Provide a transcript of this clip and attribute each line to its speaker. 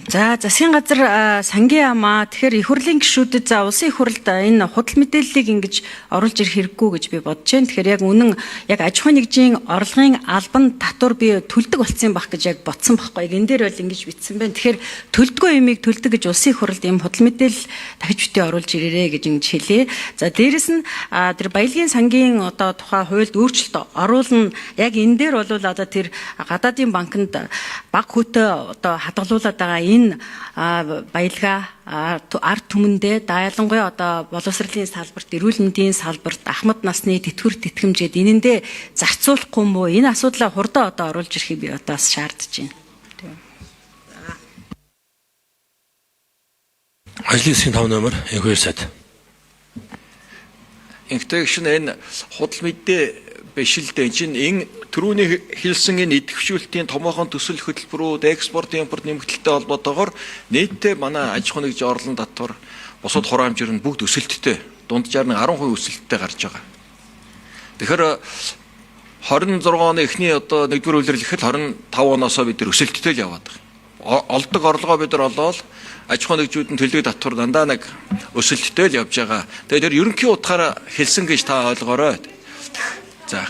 Speaker 1: За засгийн газар сангийн яамаа тэгэхээр их хурлын гишүүдэд за улсын их хурлд энэ худал мэдээллийг ингэж оруулж ирэх хэрэггүй гэж би бодож байна. Тэгэхээр яг үнэн яг аж ахуйн нэгжийн орлогын албан татвар би төлдөг болсон байх гэж яг ботсон байхгүй. Энэ дээр бол ингэж бичсэн байна. Тэгэхээр төлдгөө юмыг төлдөг гэж улсын их хурлд ийм худал мэдээлэл дахиж битээ оруулж ирээрэй гэж ингэж хэлье. За дээрэс нь тэр баялагын сангийн одоо тухай хуульд өөрчлөлт оруулна. Яг энэ дээр бол одоо тэр гадаадын банкнд баг хөтө одоо хадгалуулаад байгаа энэ баялгаа ард түмэндээ ялангуяа одоо боловсролын салбарт, эрүүл мэндийн салбарт, ахмад насны тэтгэвэр тэтгэмжид энэндээ зарцуулахгүй юм уу? Энэ асуудлаа хурдан одоо оруулж ирэхийг би одоо бас шаардж байна.
Speaker 2: Ажлын хэсгийн 5 номер Энхвэр сайд.
Speaker 3: Интеграшн энэ худал мэдээ биш л дээ. Чин энэ түрүүний хэлсэн энэ идэвхжүүлэлтийн томоохон төсөл хөтөлбөрүүд, экспорт импорт нэмэгдэлтэй холбоотойгоор нийтдээ манай аж ахуйн нэгжийн орлон татвар, бусад хураа хэмжээр нь бүгд өсөлттэй, дунджаар нь 10% өсөлттэй гарч байгаа. Тэгэхээр 26 оны эхний одоо 1-р үйлрэл ихэл 25 оноосоо бид нар өсөлттэй л яваад байгаа. Олдог орлогоо бид нар олоод аж ахуйн нэгжүүд нь төлдөг татвар дандаа нэг өсөлттэй л явж байгаа. Тэгээд тэр ерөнхий утгаараа хэлсэн гэж та ойлгоорой. За.